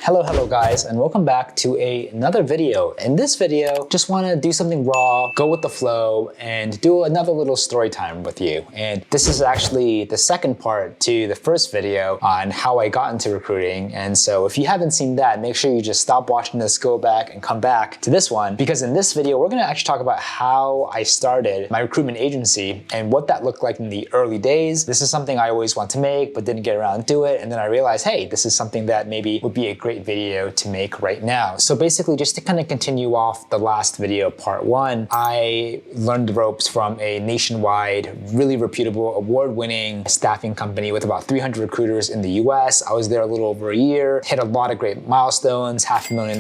Hello guys, and welcome back to another video. In this video, just want to do something raw, go with the flow, and do another little story time with you. And this is actually the second part to the first video on how I got into recruiting. And so if you haven't seen that, make sure you just stop watching this, go back and come back to this one, because in this video, we're going to actually talk about how I started my recruitment agency and what that looked like in the early days. This is something I always want to make, but didn't get around to it. And then I realized, hey, this is something that maybe would be a great video to make right now. So basically, just to kind of continue off the last video, part one, I learned the ropes from a nationwide, really reputable, award-winning staffing company with about 300 recruiters in the US. I was there a little over a year, hit a lot of great milestones, $500,000,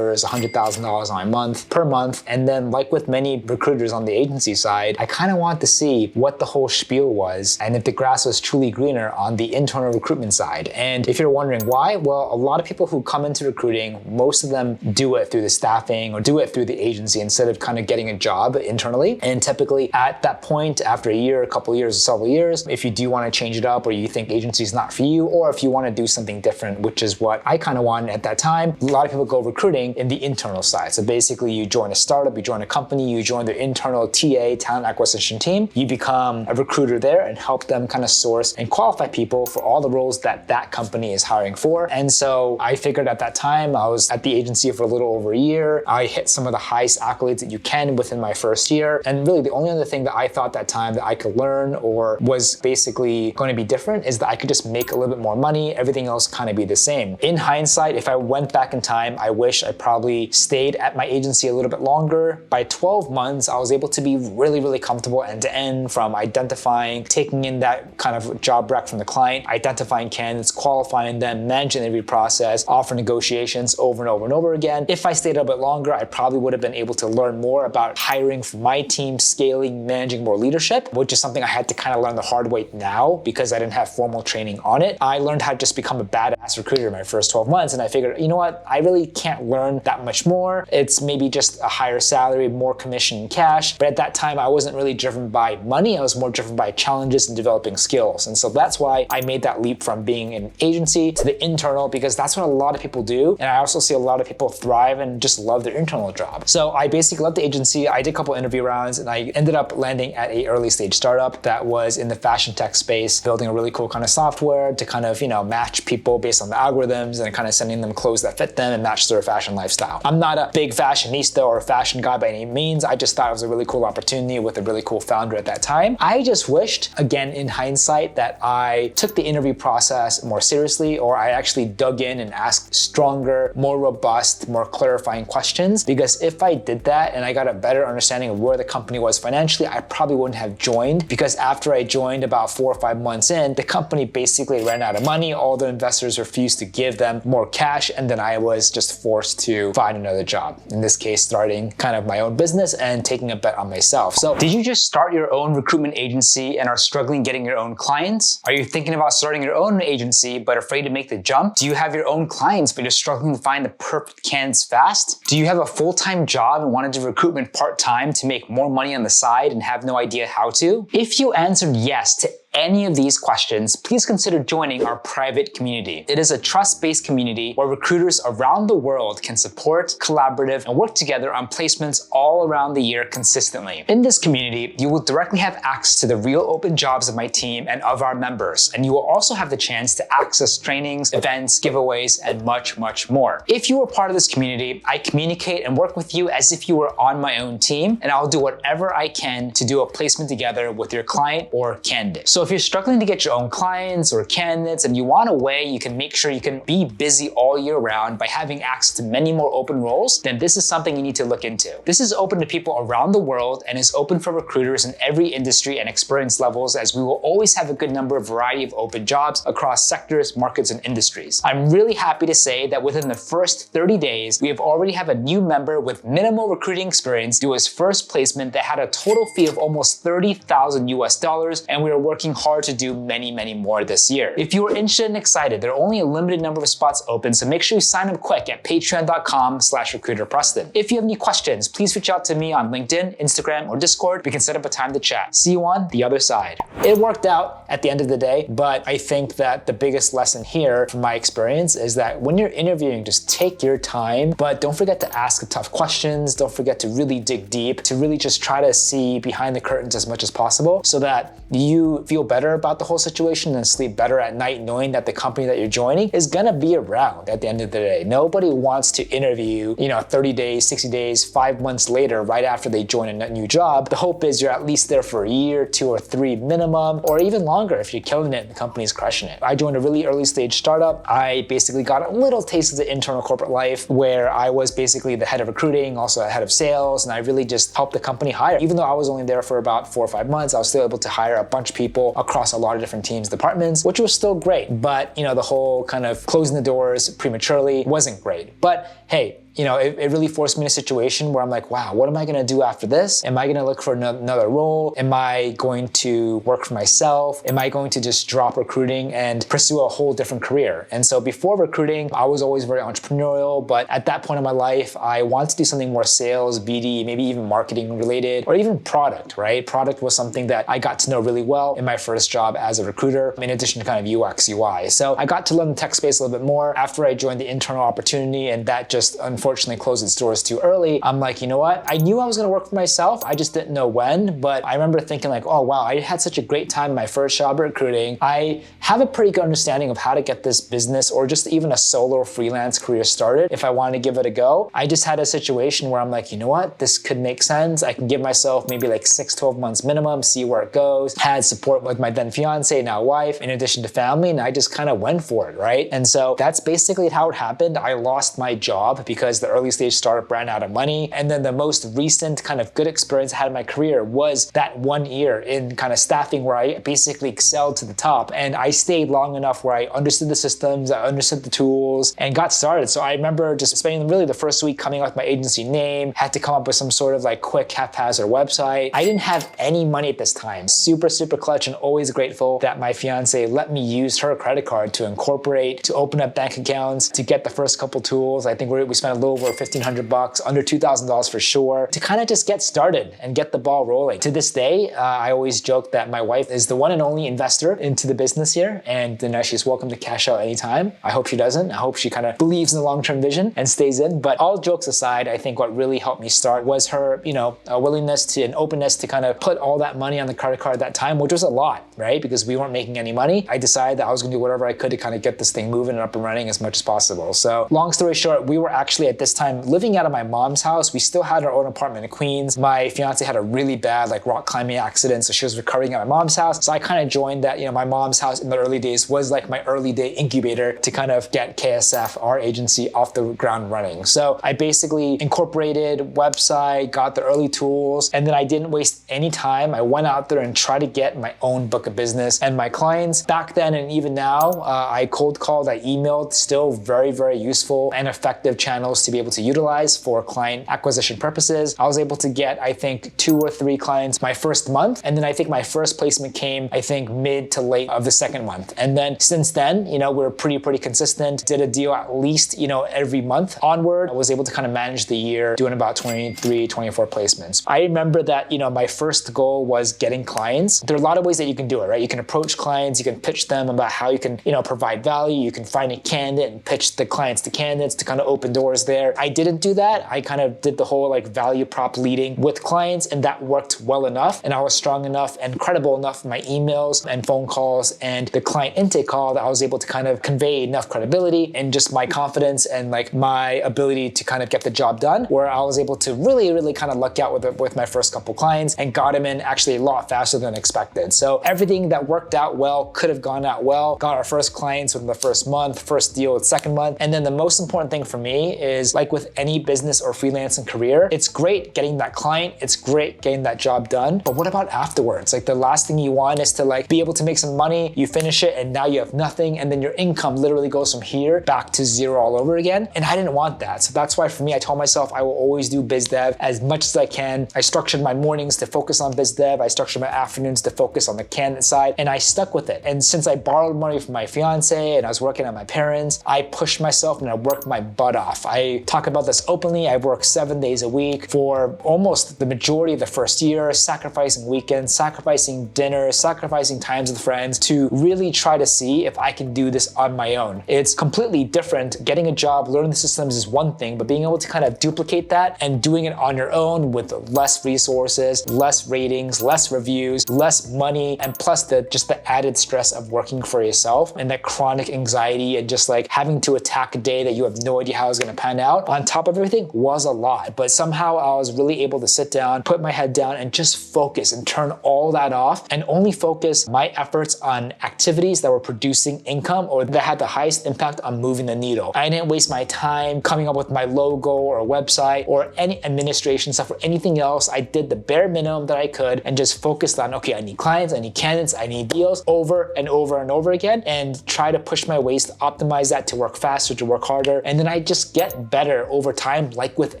$100,000 on my month per month. And then like with many recruiters on the agency side, I kind of wanted to see what the whole spiel was and if the grass was truly greener on the internal recruitment side. And if you're wondering why, well, a lot of people who come into recruiting, most of them do it through the staffing or do it through the agency instead of kind of getting a job internally. And typically at that point, after a year, a couple of years, or several years, if you do want to change it up or you think agency is not for you, or if you want to do something different, which is what I kind of wanted at that time, a lot of people go recruiting in the internal side. So basically you join a startup, you join a company, you join their internal TA, talent acquisition team, you become a recruiter there and help them kind of source and qualify people for all the roles that that company is hiring for. And so I figured at that time, I was at the agency for a little over a year. I hit some of the highest accolades that you can within my first year. And really the only other thing that I thought that time that I could learn or was basically going to be different is that I could just make a little bit more money, everything else kind of be the same. In hindsight, if I went back in time, I wish I probably stayed at my agency a little bit longer. By 12 months, I was able to be really comfortable end to end, from identifying, taking in that kind of job rec from the client, identifying candidates, qualifying them, managing the interview process, offer negotiations over and over and over again. If I stayed a bit longer, I probably would have been able to learn more about hiring for my team, scaling, managing more leadership, which is something I had to kind of learn the hard way now because I didn't have formal training on it. I learned how to just become a badass recruiter in my first 12 months. And I figured, you know what? I really can't learn that much more. It's maybe just a higher salary, more commission and cash. But at that time, I wasn't really driven by money. I was more driven by challenges and developing skills. And so that's why I made that leap from being an agency to the internal, because that's what a lot of people do. And I also see a lot of people thrive and just love their internal job. So I basically left the agency. I did a couple interview rounds and I ended up landing at a early stage startup that was in the fashion tech space, building a really cool kind of software to kind of, match people based on the algorithms and kind of sending them clothes that fit them and match their fashion lifestyle. I'm not a big fashionista or a fashion guy by any means. I just thought it was a really cool opportunity with a really cool founder at that time. I just wished, again, in hindsight, that I took the interview process more seriously, or I actually dug in and asked stronger, more robust, more clarifying questions. Because if I did that and I got a better understanding of where the company was financially, I probably wouldn't have joined, because after I joined about 4 or 5 months in, the company basically ran out of money. All the investors refused to give them more cash, and then I was just forced to find another job. In this case, starting kind of my own business and taking a bet on myself. So did you just start your own recruitment agency and are struggling getting your own clients? Are you thinking about starting your own agency but afraid to make the jump? Do you have your own clients but you're struggling to find the perfect candidates fast? Do you have a full-time job and want to do recruitment part-time to make more money on the side and have no idea how to? If you answered yes to any of these questions, please consider joining our private community. It is a trust-based community where recruiters around the world can support, collaborate, and work together on placements all around the year consistently. In this community, you will directly have access to the real open jobs of my team and of our members, and you will also have the chance to access trainings, events, giveaways, and much more. If you are part of this community, I communicate and work with you as if you were on my own team, and I'll do whatever I can to do a placement together with your client or candidate. So if you're struggling to get your own clients or candidates and you want a way you can make sure you can be busy all year round by having access to many more open roles, then this is something you need to look into. This is open to people around the world and is open for recruiters in every industry and experience levels, as we will always have a good number of variety of open jobs across sectors, markets, and industries. I'm really happy to say that within the first 30 days, we have already have a new member with minimal recruiting experience do his first placement that had a total fee of almost $30,000 US, and we are working hard to do many, many more this year. If you are interested and excited, there are only a limited number of spots open, so make sure you sign up quick at patreon.com/recruiterpreston. If you have any questions, please reach out to me on LinkedIn, Instagram, or Discord. We can set up a time to chat. See you on the other side. It worked out at the end of the day, but I think that the biggest lesson here from my experience is that when you're interviewing, just take your time, but don't forget to ask the tough questions. Don't forget to really dig deep, to really just try to see behind the curtains as much as possible so that you feel better about the whole situation and sleep better at night knowing that the company that you're joining is gonna be around at the end of the day. Nobody wants to interview, 30 days, 60 days, 5 months later, right after they join a new job. The hope is you're at least there for a year, 2 or 3 minimum, or even longer if you're killing it and the company's crushing it. I joined a really early stage startup. I basically got a little taste of the internal corporate life where I was basically the head of recruiting, also a head of sales, and I really just helped the company hire. Even though I was only there for about 4 or 5 months, I was still able to hire a bunch of people across a lot of different teams, departments, which was still great. But, the whole kind of closing the doors prematurely wasn't great. But hey, it really forced me in a situation where I'm like, wow, what am I gonna do after this? Am I gonna look for another role? Am I going to work for myself? Am I going to just drop recruiting and pursue a whole different career? And so before recruiting, I was always very entrepreneurial, but at that point in my life, I wanted to do something more sales, BD, maybe even marketing related, or even product, right? Product was something that I got to know really well in my first job as a recruiter, in addition to kind of UX, UI. So I got to learn the tech space a little bit more after I joined the internal opportunity, and that just unfortunately closed its doors too early. I'm like, you know what? I knew I was gonna work for myself. I just didn't know when, but I remember thinking like, oh wow, I had such a great time in my first job recruiting. I have a pretty good understanding of how to get this business or just even a solo freelance career started if I wanted to give it a go. I just had a situation where I'm like, you know what? This could make sense. I can give myself maybe like 6-12 months minimum, see where it goes. Had support with my then fiance, now wife, in addition to family, and I just kind of went for it, right? And so that's basically how it happened. I lost my job because the early stage startup ran out of money. And then the most recent kind of good experience I had in my career was that 1 year in kind of staffing where I basically excelled to the top. And I stayed long enough where I understood the systems, I understood the tools, and got started. So I remember just spending really the first week coming up with my agency name, had to come up with some sort of like quick haphazard website. I didn't have any money at this time. Super, super clutch, and always grateful that my fiance let me use her credit card to incorporate, to open up bank accounts, to get the first couple tools. I think we spent a little over $1,500, under $2,000 for sure, to kind of just get started and get the ball rolling. To this day, I always joke that my wife is the one and only investor into the business here, and she's welcome to cash out anytime. I hope she doesn't. I hope she kind of believes in the long-term vision and stays in. But all jokes aside, I think what really helped me start was her, a willingness to and openness to kind of put all that money on the credit card at that time, which was a lot, right? Because we weren't making any money. I decided that I was gonna do whatever I could to kind of get this thing moving and up and running as much as possible. So long story short, we were actually at this time living out of my mom's house. We still had our own apartment in Queens. My fiance had a really bad rock climbing accident, so she was recovering at my mom's house. So I kind of joined that, my mom's house in the early days was like my early day incubator to kind of get KSF, our agency, off the ground running. So I basically incorporated website, got the early tools, and then I didn't waste any time. I went out there and tried to get my own book of business. And my clients back then and even now, I cold called, I emailed, still very, very useful and effective channels to be able to utilize for client acquisition purposes. I was able to get, I think, 2 or 3 clients my first month. And then I think my first placement came, I think, mid to late of the second month. And then since then, we're pretty consistent. Did a deal at least, every month onward. I was able to kind of manage the year doing about 23, 24 placements. I remember that, my first goal was getting clients. There are a lot of ways that you can do it, right? You can approach clients, you can pitch them about how you can, provide value. You can find a candidate and pitch the clients to candidates to kind of open doors there. I didn't do that. I kind of did the whole value prop leading with clients, and that worked well enough. And I was strong enough and credible enough in my emails and phone calls and the client intake call that I was able to kind of convey enough credibility and just my confidence and my ability to kind of get the job done, where I was able to really kind of luck out with my first couple clients and got them in actually a lot faster than expected. So everything that worked out well could have gone out well. Got our first clients within the first month, first deal with second month. And then the most important thing for me is, like with any business or freelancing career, it's great getting that client, it's great getting that job done, but what about afterwards? Like the last thing you want is to like be able to make some money, you finish it and now you have nothing, and then your income literally goes from here back to zero all over again. And I didn't want that. So that's why for me, I told myself I will always do biz dev as much as I can. I structured my mornings to focus on biz dev. I structured my afternoons to focus on the candidate side, and I stuck with it. And since I borrowed money from my fiance and I was working at my parents, I pushed myself and I worked my butt off. I talk about this openly. I worked 7 days a week for almost the majority of the first year, sacrificing weekends, sacrificing dinners, sacrificing times with friends to really try to see if I can do this on my own. It's completely different. Getting a job, learning the systems is one thing, but being able to kind of duplicate that and doing it on your own with less resources, less ratings, less reviews, less money, and plus just the added stress of working for yourself and that chronic anxiety and just like having to attack a day that you have no idea how it's gonna pan out on top of everything was a lot. But somehow I was really able to sit down, put my head down, and just focus and turn all that off and only focus my efforts on activities that were producing income or that had the highest impact on moving the needle. I didn't waste my time coming up with my logo or a website or any administration stuff or anything else. I did the bare minimum that I could and just focused on, okay, I need clients, I need candidates, I need deals over and over and over again, and try to push my ways to optimize that to work faster, to work harder. And then I just get better over time, like with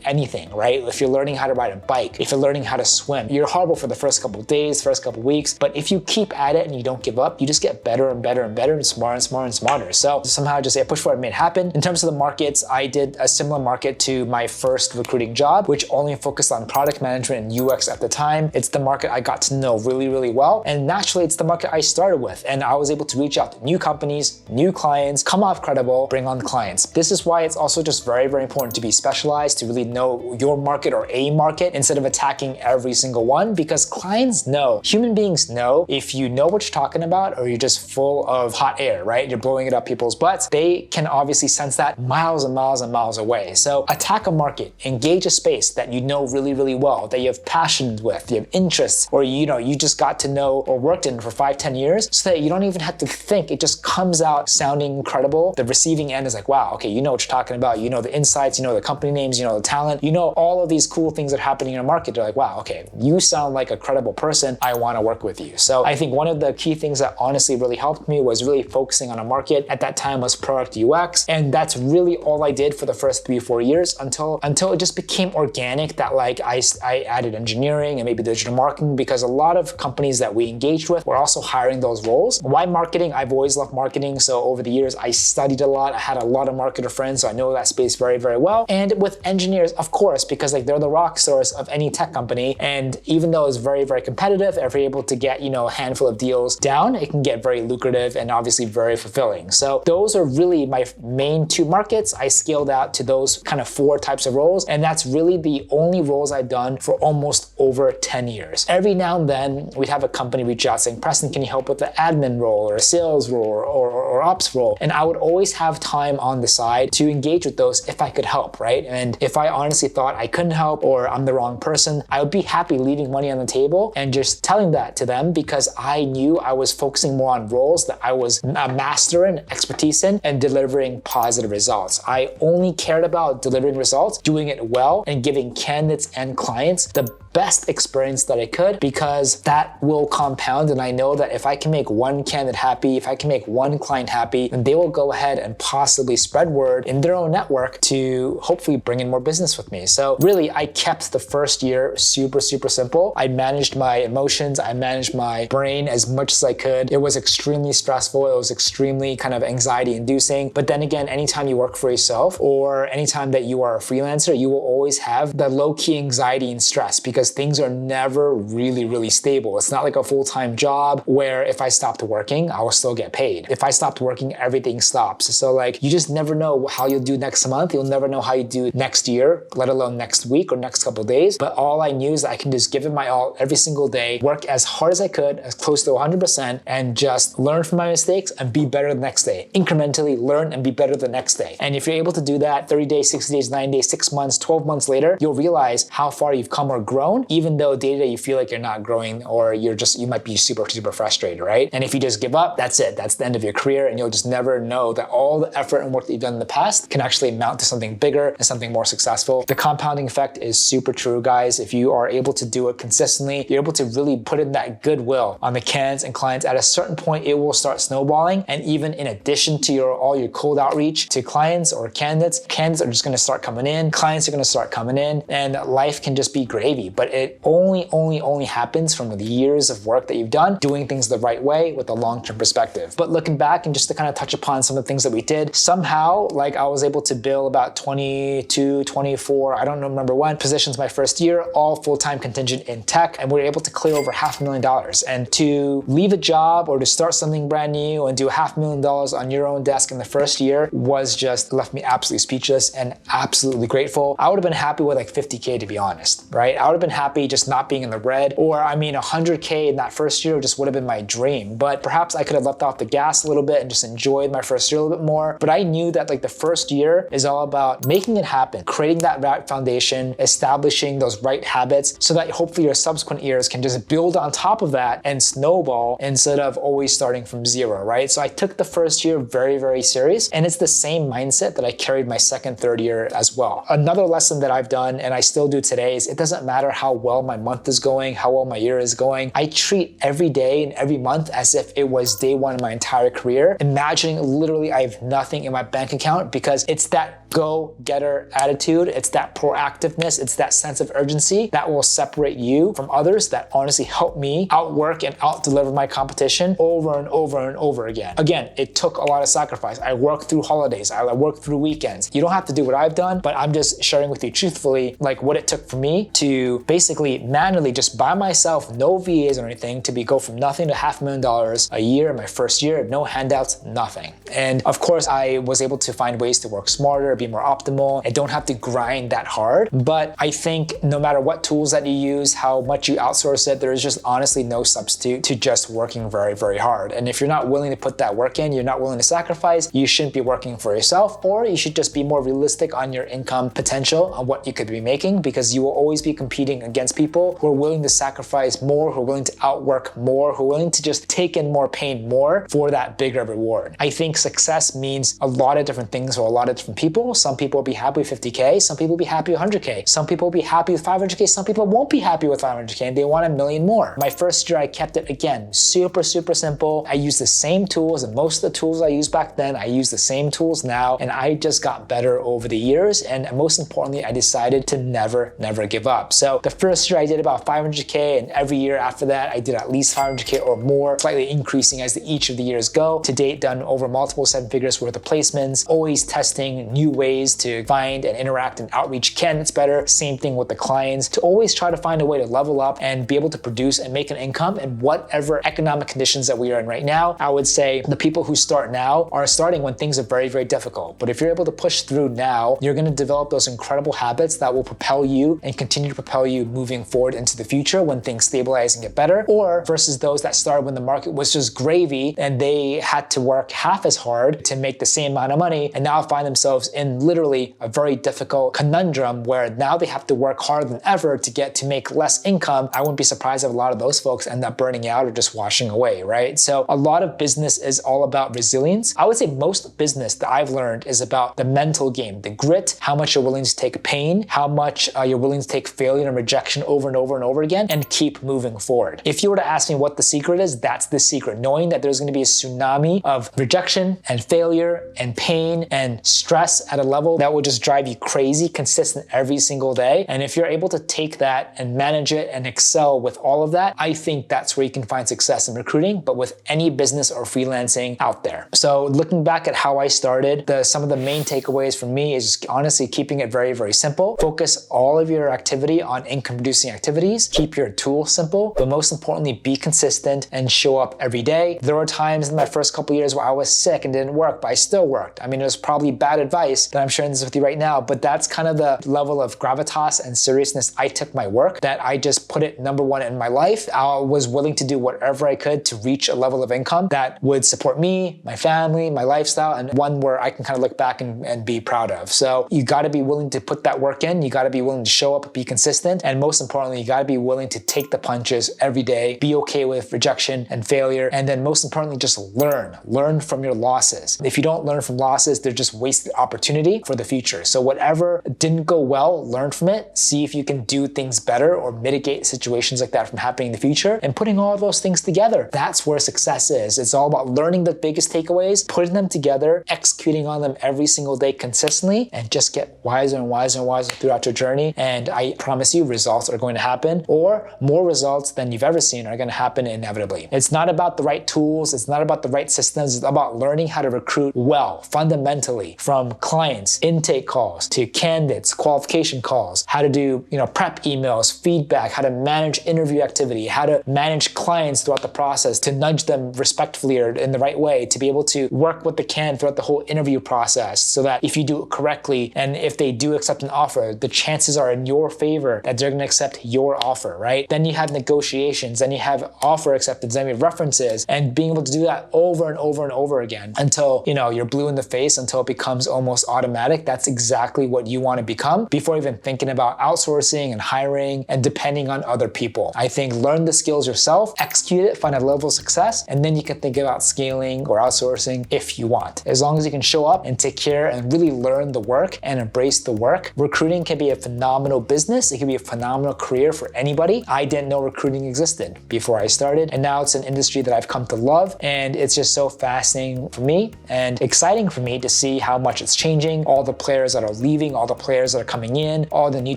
anything, right? If you're learning how to ride a bike, if you're learning how to swim, you're horrible for the first couple of days, first couple of weeks, but if you keep at it and you don't give up, you just get better and better and better and smarter and smarter and smarter. So somehow just push forward and made it happen. In terms of the markets, I did a similar market to my first recruiting job, which only focused on product management and UX at the time. It's the market I got to know really, really well. And naturally, it's the market I started with. And I was able to reach out to new companies, new clients, come off credible, bring on clients. This is why it's also just very, very important to be specialized, to really know your market or a market instead of attacking every single one, because clients know, human beings know, if you know what you're talking about or you're just full of hot air, right? You're blowing it up people's butts. They can obviously sense that miles and miles and miles away. So attack a market, engage a space that you know really, really well, that you have passions with, you have interests, or you just got to know or worked in for 5-10 years, so that you don't even have to think. It just comes out sounding incredible. The receiving end is like, wow, okay, you know what you're talking about. You know the insights, you know the company names, you know the talent, you know all of these cool things that are happening in a market. They're like, wow, okay, you sound like a credible person. I want to work with you. So I think one of the key things that honestly really helped me was really focusing on a market. At that time was product UX. And that's really all I did for the first 3-4 years until it just became organic, that like I added engineering and maybe digital marketing, because a lot of companies that we engaged with were also hiring those roles. Why marketing? I've always loved marketing. So over the years, I studied a lot. I had a lot of marketer friends, so I know that space very, very well. And with engineers, of course, because like they're the rock stars of any tech company. And even though it's very, very competitive, if you're able to get, a handful of deals down, it can get very lucrative and obviously very fulfilling. So those are really my main 2 markets. I scaled out to those kind of 4 types of roles. And that's really the only roles I've done for almost over 10 years. Every now and then we'd have a company reach out saying, Preston, can you help with the admin role or a sales role or ops role? And I would always have time on the side to engage with those if I could help, right? And if I honestly thought I couldn't help or I'm the wrong person, I would be happy leaving money on the table and just telling that to them, because I knew I was focusing more on roles that I was a master in, expertise in, and delivering positive results. I only cared about delivering results, doing it well, and giving candidates and clients the best experience that I could, because that will compound. And I know that if I can make one candidate happy, if I can make one client happy, then they will go ahead and possibly spread word in their own network to hopefully bring in more business with me. So really, I kept the first year super, super simple. I managed my emotions. I managed my brain as much as I could. It was extremely stressful. It was extremely kind of anxiety inducing. But then again, anytime you work for yourself or anytime that you are a freelancer, you will always have the low-key anxiety and stress, because things are never really, really stable. It's not like a full-time job where if I stopped working, I will still get paid. If I stopped working, everything stops. So like, you just never know how you'll do next month. You'll never know how you do next year, let alone next week or next couple of days. But all I knew is that I can just give it my all every single day, work as hard as I could, as close to 100%, and just learn from my mistakes and be better the next day. Incrementally learn and be better the next day. And if you're able to do that 30 days, 60 days, 9 days, 6 months, 12 months later, you'll realize how far you've come or grown, even though day to day you feel like you're not growing, or you might be super, super frustrated, right? And if you just give up, that's it. That's the end of your career, and you'll just never know that all the effort and work that you've done in the past can actually amount to something bigger and something more successful. The compounding effect is super true, guys. If you are able to do it consistently, you're able to really put in that goodwill on the candidates and clients. At a certain point, it will start snowballing. And even in addition to all your cold outreach to clients or candidates are just gonna start coming in, clients are gonna start coming in, and life can just be gravy. But it only happens from the years of work that you've done, doing things the right way with a long-term perspective. But looking back and just to kind of touch upon some of the things that we did, somehow, like, I was able to bill about 22, 24, I don't remember when, positions my first year, all full-time contingent in tech, and we were able to clear over $500,000. And to leave a job or to start something brand new and do $500,000 on your own desk in the first year was just left me absolutely speechless and absolutely grateful. I would have been happy with like 50K, to be honest, right? I would have been happy just not being in the red, or I mean 100K in that first year just would have been my dream. But perhaps I could have left off the gas a little bit and just enjoyed my first year a little bit more. But I knew that like the first year is all about making it happen, creating that right foundation, establishing those right habits so that hopefully your subsequent years can just build on top of that and snowball instead of always starting from zero, right? So I took the first year very serious, and it's the same mindset that I carried my second, third year as well. Another lesson that I've done and I still do today is it doesn't matter how well my month is going, how well my year is going. I treat every day and every month as if it was day one of my entire career, imagining literally I have nothing in my bank account, because it's that go-getter attitude, it's that proactiveness, it's that sense of urgency that will separate you from others, that honestly help me outwork and out-deliver my competition over and over again. Again, it took a lot of sacrifice. I worked through holidays, I worked through weekends. You don't have to do what I've done, but I'm just sharing with you truthfully like what it took for me to basically manually, just by myself, no VAs or anything, to go from nothing to $500,000 a year in my first year, no handouts, nothing. And of course, I was able to find ways to work smarter, be more optimal. I don't have to grind that hard. But I think no matter what tools that you use, how much you outsource it, there is just honestly no substitute to just working very hard. And if you're not willing to put that work in, you're not willing to sacrifice, you shouldn't be working for yourself, or you should just be more realistic on your income potential, on what you could be making, because you will always be competing against people who are willing to sacrifice more, who are willing to outwork more, who are willing to just take in more pain more for that bigger reward. I think success means a lot of different things for a lot of different people. Some people will be happy with 50K, some people will be happy with 100K, some people will be happy with 500K, some people won't be happy with 500K and they want $1 million more. My first year, I kept it again, super simple. I used the same tools, and most of the tools I used back then, I use the same tools now, and I just got better over the years. And most importantly, I decided to never give up. So the first year I did about 500K, and every year after that, I did at least 500K or more, slightly increasing as each of the years go. To date, done over multiple 7 figures worth of placements, always testing new ways to find and interact and outreach candidates better. Same thing with the clients, to always try to find a way to level up and be able to produce and make an income in whatever economic conditions that we are in right now. I would say the people who start now are starting when things are very difficult. But if you're able to push through now, you're going to develop those incredible habits that will propel you and continue to propel you moving forward into the future when things stabilize and get better, or versus those that started when the market was just gravy and they had to work half as hard to make the same amount of money, and now find themselves in literally a very difficult conundrum where now they have to work harder than ever to make less income. I wouldn't be surprised if a lot of those folks end up burning out or just washing away, right? So a lot of business is all about resilience. I would say most business that I've learned is about the mental game, the grit, how much you're willing to take pain, how much you're willing to take failure and rejection over and over again, and keep moving forward. If you were to ask me what the secret is, that's the secret. Knowing that there's going to be a tsunami of rejection and failure and pain and stress at a level that will just drive you crazy, consistent every single day. And if you're able to take that and manage it and excel with all of that, I think that's where you can find success in recruiting, but with any business or freelancing out there. So looking back at how I started, some of the main takeaways for me is honestly keeping it very simple. Focus all of your activity on income producing activities. Keep your tools simple, but most importantly, be consistent and show up every day. There were times in my first couple years where I was sick and didn't work, but I still worked. I mean, it was probably bad advice that I'm sharing this with you right now, but that's kind of the level of gravitas and seriousness I took my work, that I just put it number one in my life. I was willing to do whatever I could to reach a level of income that would support me, my family, my lifestyle, and one where I can kind of look back and be proud of. So you got to be willing to put that work in. You got to be willing to show up, be consistent, and most importantly, you got to be willing to take the punches every day, be okay with rejection and failure, and then most importantly, just learn from your losses. If you don't learn from losses, they're just wasted opportunities opportunity for the future. So whatever didn't go well, learn from it, see if you can do things better or mitigate situations like that from happening in the future, and putting all of those things together. That's where success is. It's all about learning the biggest takeaways, putting them together, executing on them every single day consistently, and just get wiser and wiser and wiser throughout your journey. And I promise you, results are going to happen, or more results than you've ever seen are going to happen inevitably. It's not about the right tools. It's not about the right systems. It's about learning how to recruit well, fundamentally, from clients, intake calls, to candidates, qualification calls, how to do, prep emails, feedback, how to manage interview activity, how to manage clients throughout the process, to nudge them respectfully or in the right way, to be able to work what they can throughout the whole interview process, so that if you do it correctly and if they do accept an offer, the chances are in your favor that they're going to accept your offer, right? Then you have negotiations, then you have offer acceptance, then you have references, and being able to do that over and over and over again until, you're blue in the face, until it becomes almost automatic. That's exactly what you want to become before even thinking about outsourcing and hiring and depending on other people. I think learn the skills yourself, execute it, find a level of success, and then you can think about scaling or outsourcing if you want. As long as you can show up and take care and really learn the work and embrace the work, recruiting can be a phenomenal business. It can be a phenomenal career for anybody. I didn't know recruiting existed before I started, and now it's an industry that I've come to love, and it's just so fascinating for me and exciting for me to see how much it's changing, all the players that are leaving, all the players that are coming in, all the new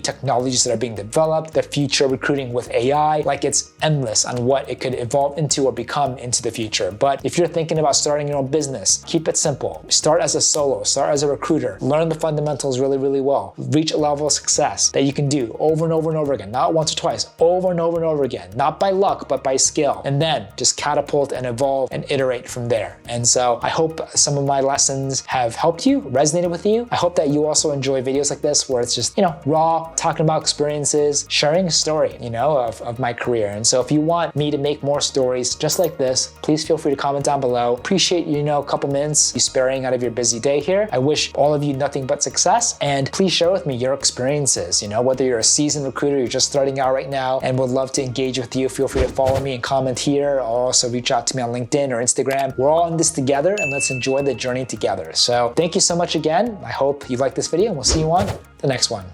technologies that are being developed, the future recruiting with AI. Like, it's endless on what it could evolve into or become into the future. But if you're thinking about starting your own business, keep it simple. Start as a solo, start as a recruiter, learn the fundamentals really, really well, reach a level of success that you can do over and over and over again, not once or twice, over and over and over again, not by luck, but by skill. And then just catapult and evolve and iterate from there. And so I hope some of my lessons have helped you, resonated with you. I hope that you also enjoy videos like this where it's just, raw, talking about experiences, sharing a story, of my career. And so if you want me to make more stories just like this, please feel free to comment down below. Appreciate a couple minutes you sparing out of your busy day here. I wish all of you nothing but success, and please share with me your experiences, whether you're a seasoned recruiter, you're just starting out right now, and would love to engage with you. Feel free to follow me and comment here, or also reach out to me on LinkedIn or Instagram. We're all in this together, and let's enjoy the journey together. So thank you so much again. I hope you liked this video, and we'll see you on the next one.